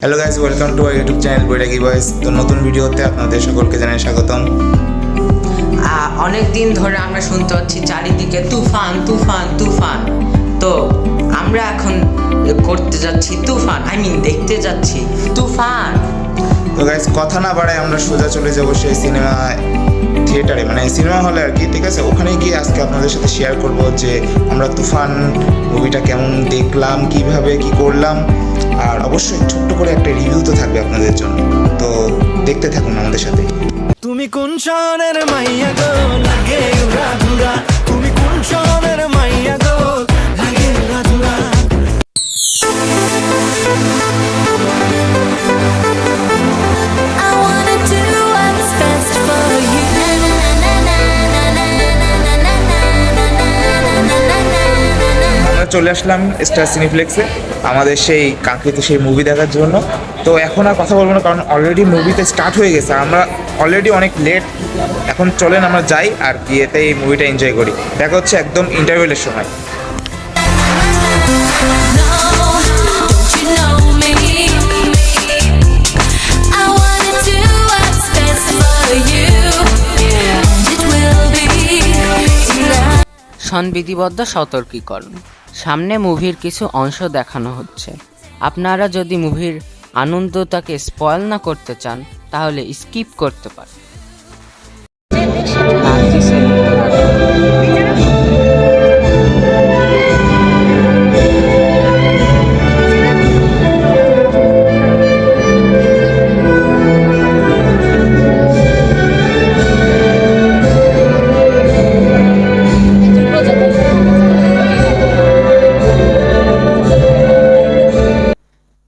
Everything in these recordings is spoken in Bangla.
Hello guys, welcome to our YouTube channel Bairagi boys. তো নতুন ভিডিওতে আপনাদের সকলকে জানাই স্বাগতম। অনেক দিন ধরে আমরা শুনতে পাচ্ছি চারিদিকে তুফান তুফান তুফান। তো আমরা এখন করতে যাচ্ছি তুফান, দেখতে যাচ্ছি তুফান। তো গাইস, কথা না বাড়ায় আমরা সোজা চলে যাবো সেই সিনেমা থিয়েটারে, মানে সিনেমা হলে আর কি। ঠিক আছে, ওখানে গিয়ে আজকে আপনাদের সাথে শেয়ার করব যে আমরা তুফান মুভিটা কেমন দেখলাম, কিভাবে কি করলাম, আর অবশ্যই ছোট্ট করে একটা রিভিউ তো থাকবে আপনাদের জন্য। তো দেখতে থাকুন আমাদের সাথে। তুমি কোন শহরের মাইয়া গো লাগে উড়াধুরা, তুমি কোন শহরের মাইয়া গো লাগে উড়াধুরা। চলে আসলাম স্টার সিনেপ্লেক্সে আমাদের সেই কাঙ্ক্ষিত সেই মুভি দেখার জন্য। তো এখন আর কথা বলবো না, কারণ অলরেডি মুভিতে স্টার্ট হয়ে গেছে, আমরা অলরেডি অনেক লেট। এখন চলেন আমরা যাই আর গিয়েতে এই মুভিটা এনজয় করি। দেখা হচ্ছে একদম ইন্টারভেলের সময়। সংবিধিবদ্ধ সতর্কীকরণ, সামনে মুভির কিছু অংশ দেখানো হচ্ছে। আপনারা যদি মুভির আনন্দটাকে স্পয়েল না করতে চান তাহলে স্কিপ করতে পারেন।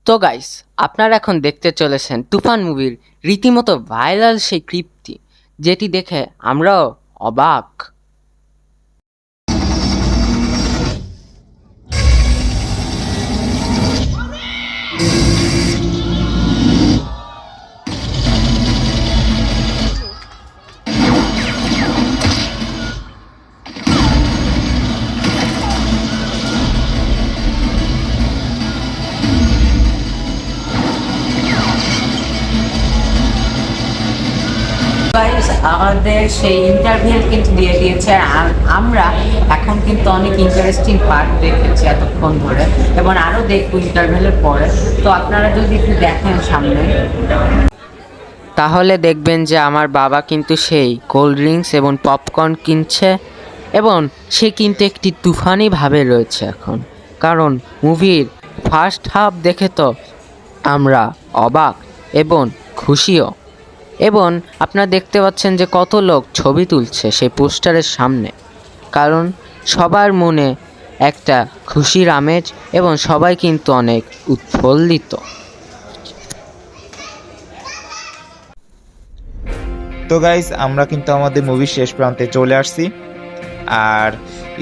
তো গাইস, আপনারা এখন দেখতে চলেছেন তুফান মুভির রীতিমতো ভাইরাল সেই ক্লিপটি, যেটি দেখে আমরাও অবাক। আমাদের সেই ইন্টারভিউ কিন্তু দিয়ে দিয়েছে, আর আমরা এখন কিন্তু অনেক ইন্টারেস্টিং পার্ট দেখেছি এতক্ষণ ধরে, এবং আরও দেখবো ইন্টারভিউয়ের পরে। তো আপনারা যদি একটু দেখেন সামনে, তাহলে দেখবেন যে আমার বাবা কিন্তু সেই কোল্ড ড্রিঙ্কস এবং পপকর্ন কিনছে, এবং সে কিন্তু একটি তুফানি ভাবে রয়েছে এখন, কারণ মুভির ফার্স্ট হাফ দেখে তো আমরা অবাক এবং খুশিও। এবং আপনারা দেখতে পাচ্ছেন যে কত লোক ছবি তুলছে সেই পোস্টারের সামনে, কারণ সবার মনে একটা খুশির আমেজ এবং সবাই কিন্তু অনেক উৎফুল্লিত। তো গাইস, আমরা কিন্তু আমাদের মুভির শেষ প্রান্তে চলে আসছি, আর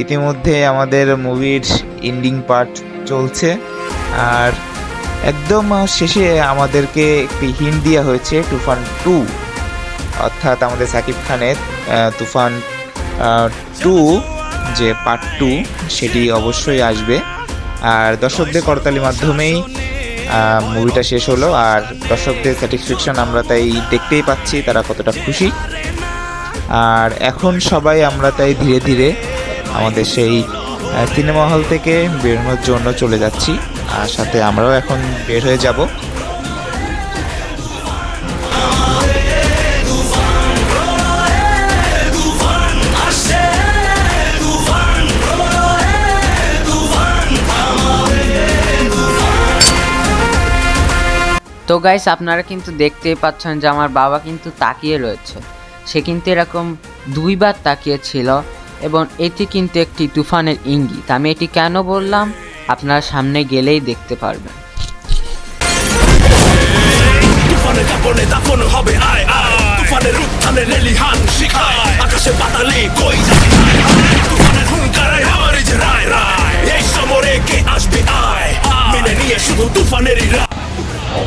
ইতিমধ্যে আমাদের মুভির এন্ডিং পার্ট চলছে, আর একদম শেষে আমাদেরকে একটি হিন্ট দেওয়া হয়েছে তুফান 2, অর্থাৎ আমাদের সাকিব খানের তুফান 2 যে পার্ট 2 সেটি অবশ্যই আসবে। আর দর্শকদের করতালির মাধ্যমেই মুভিটা শেষ হলো, আর দর্শকদের স্যাটিসফ্যাকশন আমরা তাই দেখতেই পাচ্ছি, তারা কতটা খুশি। আর এখন সবাই আমরা তাই ধীরে ধীরে আমাদের সেই সিনেমা হল থেকে বেরোনোর জন্য চলে যাচ্ছি, আর সাথে আমরাও এখন বের হয়ে যাব। তো গাইস, আপনারা কিন্তু দেখতেই পাচ্ছেন যে আমার বাবা কিন্তু তাকিয়ে রয়েছে, সে কিন্তু এরকম দুইবার তাকিয়েছিল, এবং এটি কিন্তু একটি তুফানের ইঙ্গিত। আমি এটি কেন বললাম আপনারা সামনে গেলেই দেখতে পারবেন।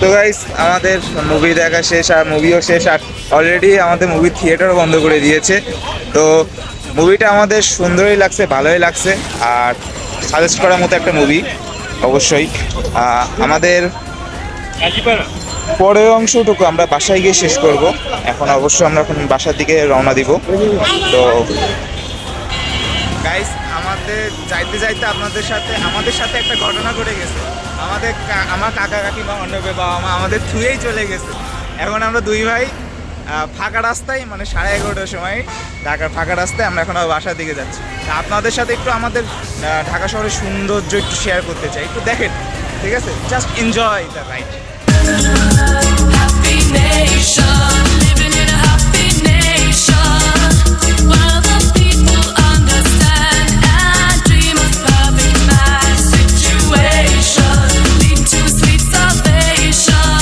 তো গাইস, আমাদের মুভি দেখা শেষ, আর মুভিও শেষ, আর অলরেডি আমাদের মুভি থিয়েটারও বন্ধ করে দিয়েছে। তো মুভিটা আমাদের সুন্দরই লাগছে, ভালোই লাগছে, আর সাজেস্ট করার মতো একটা মুভি অবশ্যই। আমাদের পরের অংশটুকু আমরা বাসায় গিয়ে শেষ করব। এখন অবশ্য আমরা এখন বাসার দিকে রওনা দিব। তো গাইস, আমাদের যাইতে যাইতে আমাদের সাথে একটা ঘটনা ঘটে গেছে। আমার কাকা কাকিমা অন্য বাবা মা আমাদের থুয়েই চলে গেছে। এখন আমরা দুই ভাই ফাঁকা রাস্তায়, মানে 11:30টার সময় ঢাকার ফাঁকা রাস্তায় আমরা এখন বাসার দিকে যাচ্ছি। তা আপনাদের সাথে একটু আমাদের ঢাকা শহরের সৌন্দর্য একটু শেয়ার করতে চাই, একটু দেখেন, ঠিক আছে? Just enjoy the ride. Happy nation, living in a happy nation, where the people understand and dream of perfect match situation, lead to sweet salvation,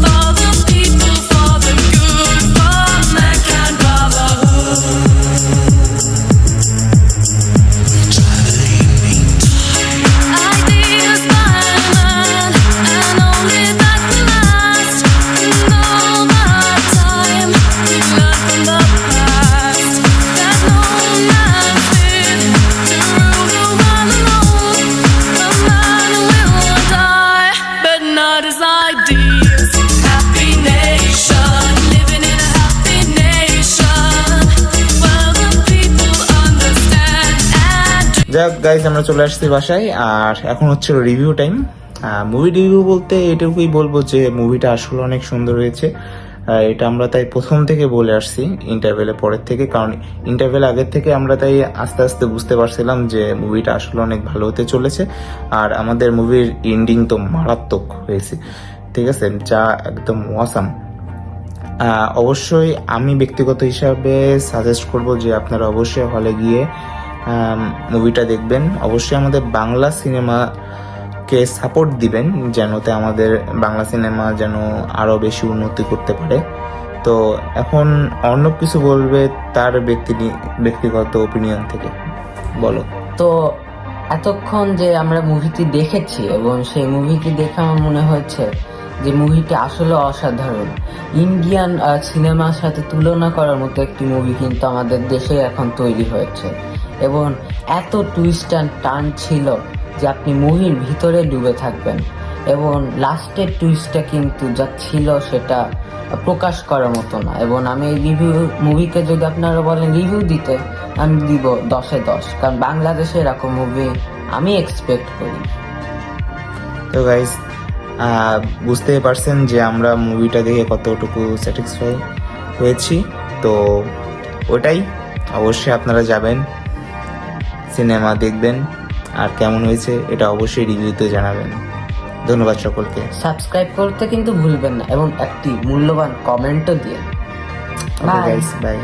for the people, for the good, for mankind brotherhood. Ideas by man, and only that will last. In all that time, we've learned from the past that no man fit to rule the world alone. A man will die, but not his ideas. Happy nation, living in a happy nation, where the people understand and যাক গাইজ, আমরা চলে আসছি বাসায়। আর এখন হচ্ছে রিভিউ টাইম। মুভি রিভিউ বলতে এটুকুই বলবো যে মুভিটা আসলে অনেক সুন্দর হয়েছে। এটা আমরা তাই প্রথম থেকে বলে আসছি, ইন্টারভেলের পরের থেকে। কারণ ইন্টারভেল আগের থেকে আমরা তাই আস্তে আস্তে বুঝতে পারছিলাম যে মুভিটা আসলে অনেক ভালো হতে চলেছে। আর আমাদের মুভির এন্ডিং তো মারাত্মক হয়েছে, ঠিক আছে, যা একদম ওয়াসাম। অবশ্যই আমি ব্যক্তিগত হিসাবে সাজেস্ট করব যে আপনারা অবশ্যই হলে গিয়ে মুভিটা দেখবেন। অবশ্যই আমাদের বাংলা সিনেমাকে সাপোর্ট দিবেন, যেনতে আমাদের বাংলা সিনেমা যেন আরও বেশি উন্নতি করতে পারে। তো এখন অর্ণব কিছু বলবে তার ব্যক্তিগত ওপিনিয়ন থেকে। বলো। তো এতক্ষণ যে আমরা মুভিটি দেখেছি এবং সেই মুভিটি দেখে আমার মনে হয়েছে যে মুভিটি আসলে অসাধারণ। ইন্ডিয়ান সিনেমার সাথে তুলনা করার মতো একটি মুভি কিন্তু আমাদের দেশে এখন তৈরি হয়েছে, এবং এত টুইস্ট অ্যান্ড টার্ন ছিল যে আপনি মুভির ভিতরে ডুবে থাকবেন, এবং লাস্টের টুইস্টটা কিন্তু যা ছিল সেটা প্রকাশ করার মতো না। এবং আমি এই মুভিকে যদি আপনারা বলেন রিভিউ দিতে, আমি দিব 10-এ 10, কারণ বাংলাদেশে এরকম মুভি আমি এক্সপেক্ট করি। তো গাইজ, বুঝতেই পারছেন যে আমরা মুভিটা দেখে কতটুকু স্যাটিসফাই হয়েছি। তো ওটাই, অবশ্যই আপনারা যাবেন, সিনেমা দেখবেন, আর কেমন হয়েছে এটা অবশ্যই রিভিউতে জানাবেন। ধন্যবাদ সকলকে। সাবস্ক্রাইব করতে কিন্তু ভুলবেন না, এবং একটি মূল্যবান কমেন্টও দিয়ে। Okay guys, by.